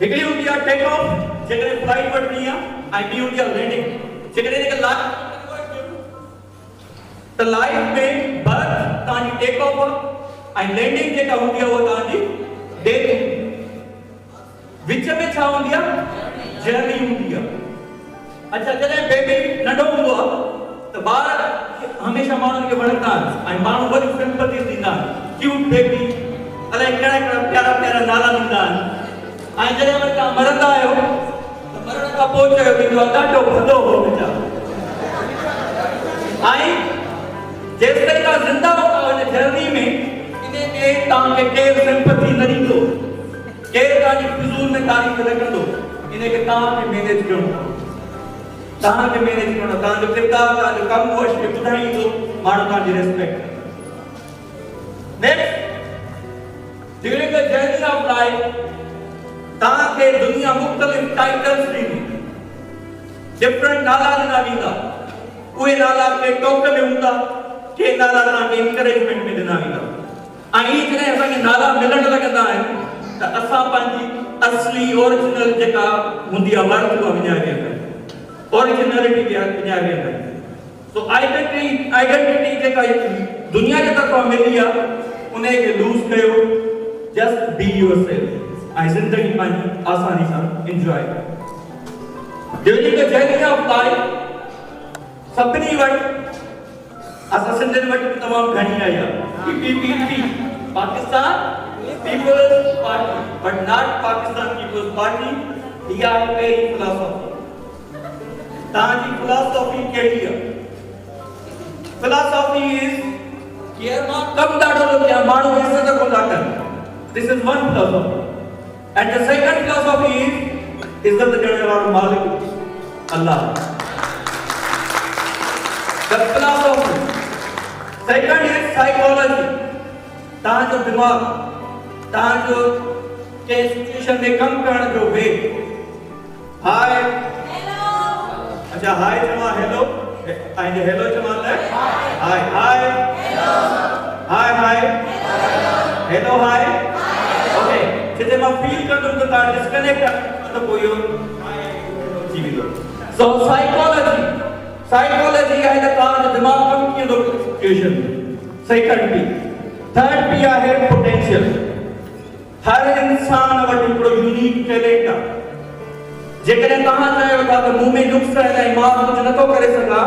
हिकिड़ी हूंदी आहे टेक ऑफ जेकॾहिं फ्लाइट वठणी आहे ऐं ॿी हूंदी आहे लैंडिंग जेकॾहिं हिनखे त लाइफ में बर्थ तव्हांजी टेक ऑफ आहे ऐं लैंडिंग जेका हूंदी आहे उहा तव्हांजी डेथ विच में छा हूंदी आहे जर्नी हूंदी आहे अच्छा जॾहिं बेबी नंढो हूंदो आहे त ॿार हमेशह माण्हुनि खे वणंदा आहिनि ऐं माण्हू वरी सिंपथी ॾींदा आहिनि क्यूट बेबी अलाए कहिड़ा कहिड़ा प्यारा प्यारा नाला ॾींदा आहिनि ऐं जॾहिं वरी तव्हां मरंदा आहियो त मरण खां पोइ चयो वेंदो आहे ॾाढो भलो हो बेटा ऐं जेसिताईं तव्हां ज़िंदा हूंदा हिन जर्नी में इनखे तव्हांखे केरु सिंपथी न ॾींदो केरु तव्हांजी फिज़ूल में तारीफ़ न कंदो इनखे तव्हांखे मैनेज करिणो तव्हांखे मैनेज करिणो तव्हांजो किरदारु तव्हांजो कमु वश ॿुधाईंदो माण्हू तव्हांजी respect next during the journey of life ताके दुनिया मुख्तलिफ टाइटल्स ॾींदी डिफरेंट नाला ॾिना वेंदा उहे नाला के टोक में हूंदा के नाला तव्हांखे इंकरेजमेंट में ॾिना वेंदा ऐं ई जॾहिं असांखे नाला मिलण लॻंदा आहिनि त असां पंहिंजी असली ओरिजिनल जेका हूंदी आहे वर्थ उहा विञाए वेंदा आहियूं ओरिजिनलिटी विञाए वेंदा आहियूं सो आइडेंटिटी जेका दुनिया जे तरफ़ां मिली आहे उनखे लूज़ कयो जस्ट बी योरसेल्फ ऐं ज़िंदगी पंहिंजी आसानी सां एंजॉय कयो during the journey of life सभिनी वटि असां सिंधियुनि वटि बि तमामु घणी आई आहे PPP Pakistan Peoples Party but not Pakistan Peoples Party इहा आहे पहिरीं फिलॉसफी तव्हांजी फिलॉसफी कहिड़ी आहे फिलॉसफी इज़ कि मां कमु ॾाढो थो कयां माण्हू इज़त कोन था कनि this is one philosophy and the second philosophy is इज़त ॾियण वारो मालिक Allah the philosophy second is psychology तव्हांजो दिमाग़ तव्हांजो कंहिं सिचुएशन में कमु करण जो वे हाय अच्छा हाय चवां हेलो ऐं हेलो चवां त हाय हाय हाय हाय हेलो हाय ओके जिते मां फील कंदुमि त तव्हां डिस्कनेक्ट त पोइ इहो थी वेंदो सो साइकोलॉजी आहे त तव्हांजो दिमाग़ कमु कीअं थो सिचुएशन में सेकंड पी थर्ड पी आहे पोटेंशियल हर इंसान वटि हिकिड़ो यूनिक टैलेंट आहे जेकॾहिं तव्हां चयो था त मूं में नुक्स आहिनि ऐं मां कुझु नथो करे सघां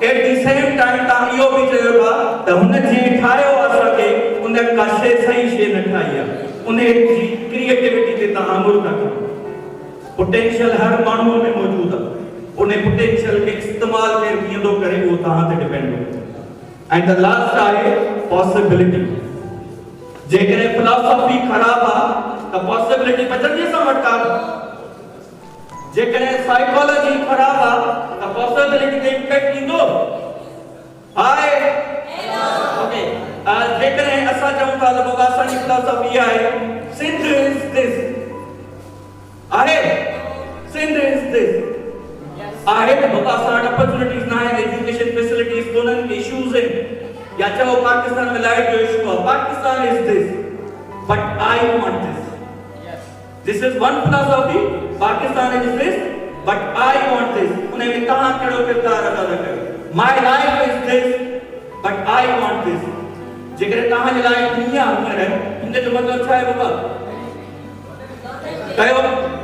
एट दी सेम टाइम तव्हां इहो बि चयो था त हुन जीअं ठाहियो आहे असांखे उन का शइ सही शइ न ठाही आहे उन जी क्रिएटिविटी ते तव्हां अमल था कयो पोटेंशियल हर माण्हूअ में मौजूदु आहे उन पोटेंशियल खे इस्तेमालु केरु कीअं थो करे उहो तव्हां ते डिपेंड आहे ऐं द लास्ट आहे पॉसिबिलिटी जेकॾहिं फिलॉसफी ख़राब आहे त पॉसिबिलिटी बचंदी असां वटि कान जेकॾहिं साइकोलॉजी ख़राब आहे त पॉसिबिलिटी ते इम्पैक्ट ईंदो हाय ओके जेकॾहिं असां चऊं था त बाबा असांजी फिलॉसफी आहे सिंध इज़ दिस आहे सिंध इज़ दिस आहे त बाबा असां वटि अपॉर्चुनिटीज़ न आहिनि एजुकेशन फैसिलिटीज़ कोन्हनि इश्यूज़ आहिनि या चओ पाकिस्तान में लाइट जो इशू आहे Pakistan is this but I want this This is one philosophy. Pakistan is this, but I want this. उन्हें कहाँ करो किरदार अदा करो. My life is this, but I want this. जेकर कहाँ की लाइफ दुनिया में है, इनके जो मतलब क्या है बाबा? कहो,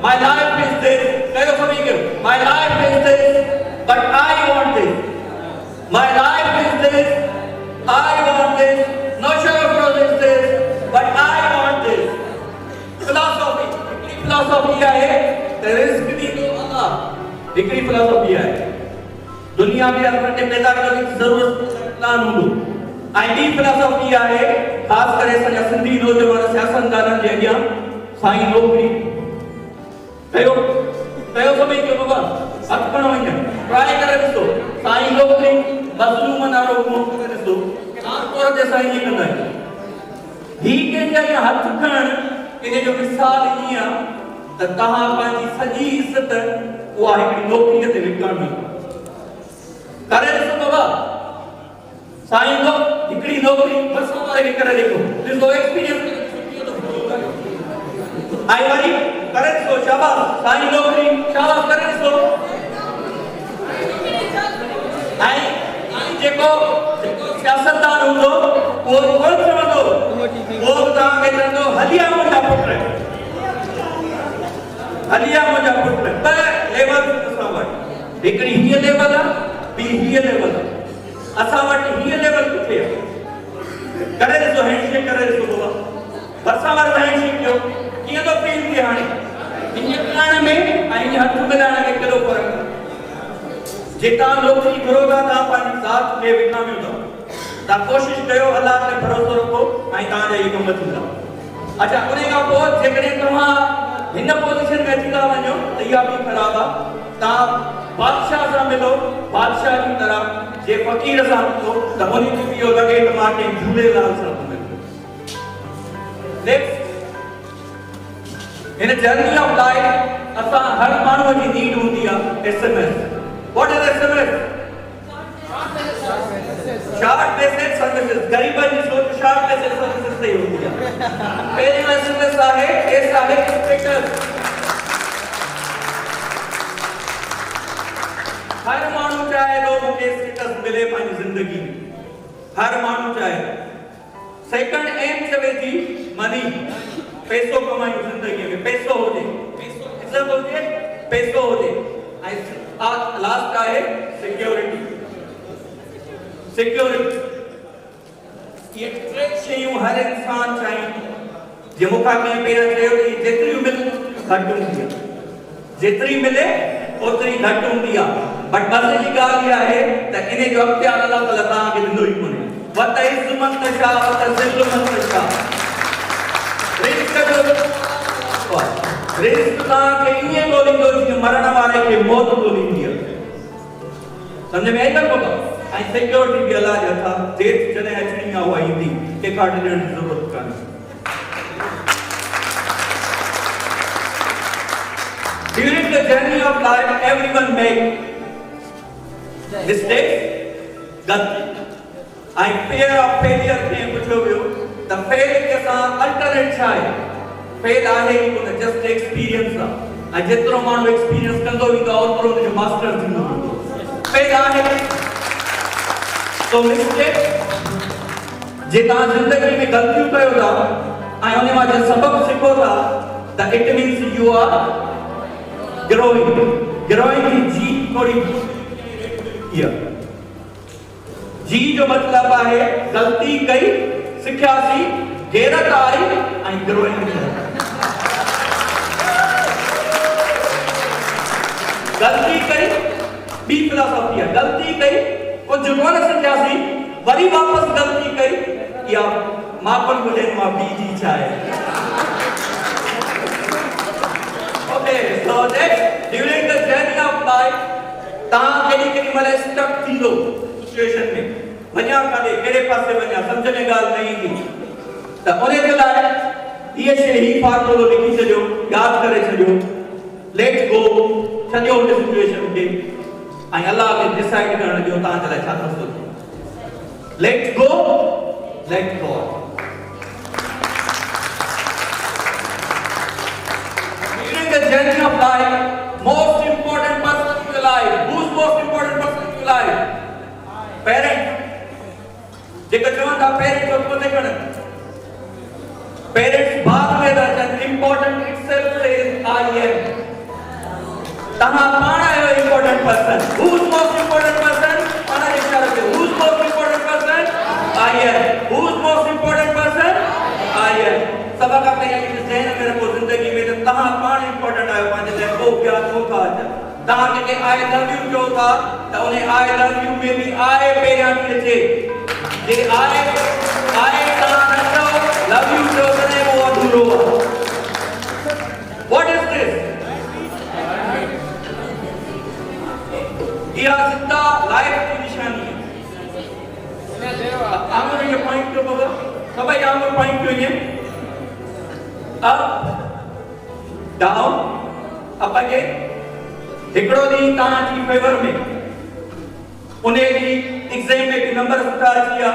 my life is this. कहो सभी कहो, my life is this, but I want this. My life is this, I want this. No sugar is this, but I want this. Philosophy. Philosophy आहे त रिस्क दी दो अल्लाह हिकड़ी फिलॉसफी आहे दुनिया में असांखे पैदा करण जी ज़रूरत न हूंदो ऐं ॿी फिलॉसफी आहे ख़ासि करे असांजा सिंधी नौजवान सियासतदाननि जे अॻियां साईं नौकरी कयो सभई कयो बाबा हथ खणो वञो ट्राई करे ॾिसो साईं नौकरी मज़लूम नालो मुफ़्त करे ॾिसो आमतौर ते असां ईअं कंदा आहियूं ही कंहिंजा हथ खणण इन जो मिसाल ईअं आहे त तव्हां पंहिंजी सॼी इज़त उहा हिकिड़ी नौकरीअ ते विकिणणी करे ॾिसो बाबा साईं हिकिड़ी नौकरी बस वारे खे करे ॾिसो एक्सपीरियंस आई वरी करें सो शाबाश साईं नौकरी शाबाश करें सो आई जेको सियासतदान हूंदो वो कोन चवंदो वो तव्हांखे चवंदो हलिया मुंहिंजा पुट हलिया मुंहिंजा पुट ॿ लेवल असां वटि हिकिड़ी हीअ लेवल आहे ॿी हीअ लेवल आहे असां वटि हीअ लेवल किथे आहे करे ॾिसो हैंडशेक करे ॾिसो बाबा भरिसां वारो हैंडशेक कयो कीअं थो फील थिए हाणे हीअं करण में ऐं हथ मिलाइण में केॾो फ़र्क़ु आहे जेका नौकरी घुरो था तव्हां पंहिंजी ज़ात खे विकामियो था तव्हां कोशिशि कयो अलाह ते भरोसो रखो ऐं तव्हांजा इहे कम थींदा अच्छा उन खां पोइ जेकॾहिं तव्हां हिन पोज़ीशन में अची था वञो त इहा बि ख़राबु आहे तव्हां बादशाह सां मिलो बादशाह जी तरह जे फ़क़ीर सां मिलो त उनखे बि इहो लॻे त मां कंहिं झूलेलाल सां मिलो इन जर्नी ऑफ लाइफ असां हर माण्हूअ जी नीड हूंदी आहे SMS what is SMS short message services गरीबन जी सोच शॉर्ट मैसेज सर्विसेज से ही होती है पहले SMS आहे ऐसा है स्टेटस हर माण्हू चाहे तो मूंखे स्टेटस मिले पंहिंजी ज़िंदगी में हर माण्हू चाहे सेकंड एम चवे थी मनी पैसो कमायूं ज़िंदगी में पैसो हुजे इज्जत हुजे पैसो हुजे ऐं लास्ट आहे सिक्योरिटी सिक्योरिटी ये टे शयूं हर इंसान चाहिए जे मूंखां कंहिं पहिरियों चयो त जेतिरी मिले घटि हूंदी आहे जेतिरी मिले ओतिरी घटि हूंदी आहे बट मज़े जी ॻाल्हि इहा आहे त इन जो अख़्तियार अलाह ताला तव्हांखे ॾिनो ई कोन्हे वत इज़्ज़ मन तशा वत ज़िल्ल मन तशा रिस्क जो रिस्क तव्हांखे ईअं ॻोल्हींदो जीअं मरण वारे खे मौत ॻोल्हींदी आहे सम्झ में आई न बाबा ऐं सिक्योरिटी बि अलाह जे हथां डेट जॾहिं अचणी आहे उहा ईंदी कंहिंखां ॾियण जी ज़रूरत कान्हे During the journey of life, everyone makes mistakes, गलती ऐं fear of failure खे पुछियो वियो त फेल के सां अल्टरनेट छा आहे फेल आहे ई कोन जस्ट एक्सपीरियंस आहे ऐं जेतिरो माण्हू एक्सपीरियंस कंदो वेंदो ओतिरो हुनजो मास्टर थींदो वेंदो फेल आहे तो मिस्टेक जे तव्हां ज़िंदगी में ग़लतियूं कयो था ऐं उन मां जे सबक सिखो था त it means you are growing की जी थोड़ी या जी जो मतलब है गलती कई सिखासी गैरत आई एंड ग्रोइंग गलती कई बी फिलॉसफी है गलती कई कुछ कोन सिखासी वरी वापस गलती कई या मापन को जे मां बी जी चाहे Okay, so next, during the journey of life, तव्हां केॾी महिल स्टक थींदो सिचुएशन में वञा काॾे कहिड़े पासे वञा सम्झ में ॻाल्हि न ईंदी त उन जे लाइ इहे शइ ही फार्मूलो लिखी छॾियो यादि करे छॾियो लेट गो छॾियो उन सिचुएशन खे ऐं अलाह खे डिसाइड करण ॾियो तव्हांजे लाइ छा थो सोचे let go let God the journey of life, most important person in your life. Who's most important person in your life? Parents. जेका चवनि था parents को कोन्हे कनि. Parents बाद में था चवनि important itself says I am. तव्हां पाण आहियो important person. Who's most important person? पाण जे इशारे ते. Who's most important person? I am. Who's most important person? I am. सबका पहिरियों इहो ज़हन में रखो ज़िंदगी में त तव्हां पाण इंपोर्टेंट आहियो पंहिंजे लाइ को ॿिया नथा अचनि तव्हां कंहिंखे आई लव यू चओ था त उन आई लव यू में बि आहे पहिरियां थी अचे जे आहे तव्हां न चओ लव यू चओ तॾहिं उहो अधूरो आहे व्हाट इज दिस इहा सिधा लाइफ जी निशानी आहे आमर जो पॉइंट तो बाबा सभई आमर पॉइंट तो ये up down up again हिकड़ो दी तव्हां जी फेवर में उन्हें दी एग्जाम में नंबर सुठा अची विया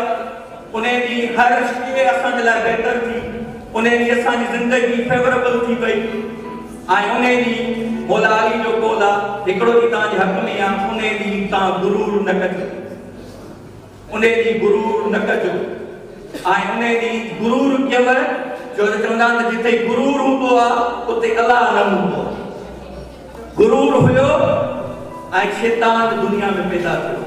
उन्हें दी हर शइ असां जे लाइ बहितर थी उन्हें दी असां जी ज़िंदगी फेवरेबल थी वई ऐं उन ॾींहुं मौला अली जो कौल आहे हिकिड़ो ॾींहुं तव्हांजे हक़ में आहे उन ॾींहुं तव्हां गुरूर न कजो उन ॾींहुं गुरूर न कजो ऐं उन ॾींहुं गुरूर कयव छो त चवंदा आहिनि जिथे गुरूर हूंदो आहे उते अलाह न हूंदो आहे गुरूर हुयो ऐं शैतान दुनिया में पैदा थियो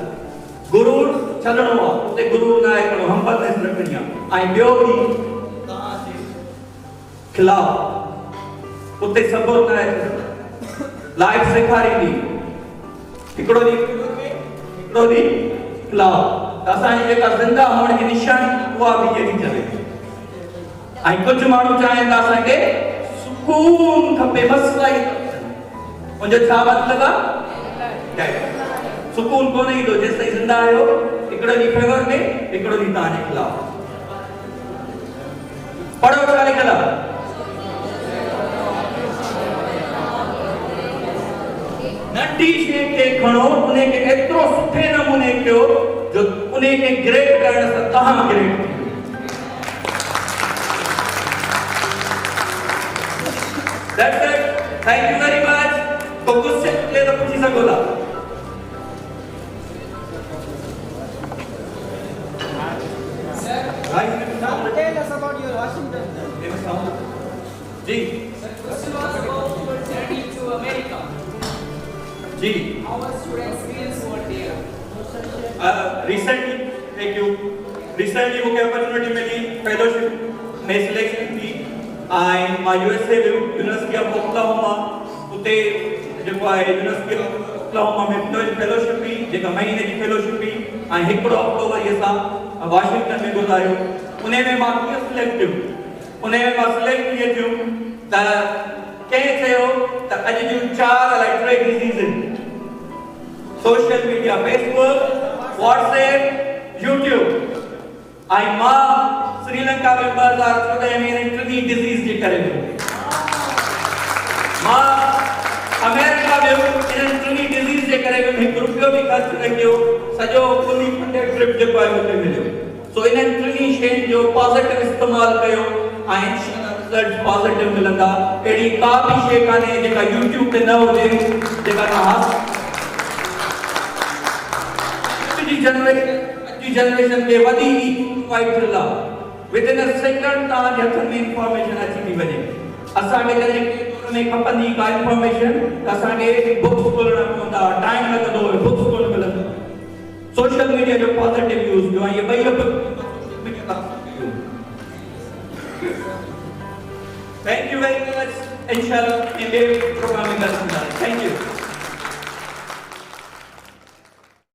गुरूर छॾणो आहे उते गुरूर न आहे हिकिड़ो हम्बलनेस रखणी आहे ऐं ॿियो ॾींहुं तव्हांजे खिलाफ़ उते सब्र न आहे लाइफ सेखारींदी हिकिड़ो ॾींहुं खिलाफ़ त असांजी जेका ज़िंदा हुअण जी निशानी उहा बि अहिड़ी चले ऐं कुझु माण्हू चाहिनि था असांखे सुकून खपे मसला ई उनजो छा मतिलबु आहे सुकून कोन ईंदो जेसि ताईं ज़िंदा आहियो हिकिड़ो ॾींहुं फेवर में हिकिड़ो ॾींहुं तव्हांजे खिलाफ़ पढ़ो छा लिखियल आहे नंढी शइ खे खणो उन खे एतिरो सुठे नमूने कयो जो उन खे ग्रेट करण सां तव्हां great That's it. Thank you very much. तो कुछ से ले तो पूछी Sakola Tell us about your Washington. Ji Question was about your journey to America. Ji How was your experience over there? recently thank you recently मुझे opportunity मिली fellowship में selection थी आई मां यूएसए यूनिवर्सिटी ऑफ ओक्लाहोमा उते जेको आहे university of Oklahoma में fellowship हुई जेका महीने जी फेलोशिप हुई ऐं हिकिड़ो हफ़्तो वरी असां वाशिंगटन में गुज़ारियो उन में मां कीअं सिलेक्ट थियो उन में मां सिलेक्ट कीअं थियो त कंहिं चयो त अॼु जूं 4 अलाए 3 डिज़ीज़ आहिनि social media Facebook WhatsApp YouTube I मां श्रीलंका में 2014 में टिनी डिजीज जे करे मां अमेरिका में इन टिनी डिजीज जे करे हिकु रुपयो बि ख़र्च न कयो सॼो फुली फंडेड ट्रिप जेको आहे मूंखे मिलियो सो इन टिनी शयुनि जो पॉजिटिव इस्तेमालु कयो ऐं रिज़ल्ट पॉजिटिव मिलंदा अहिड़ी का बि शइ कान्हे जेका यूट्यूब ते न हुजे जेका तव्हां जनरेशन के वधी वाइट थियल आहे विदिन अ सेकंड तव्हांजे हथ में इंफॉर्मेशन अची थी वञे असांखे जॾहिं में खपंदी का इंफॉर्मेशन त असांखे बुक्स खोलणा पवंदा टाइम लॻंदो बुक्स कोन मिलंदो सोशल मीडिया जो पॉजिटिव यूज़ कयो ऐं इहे ॿई थैंक यू वेरी मच इंशाल्लाह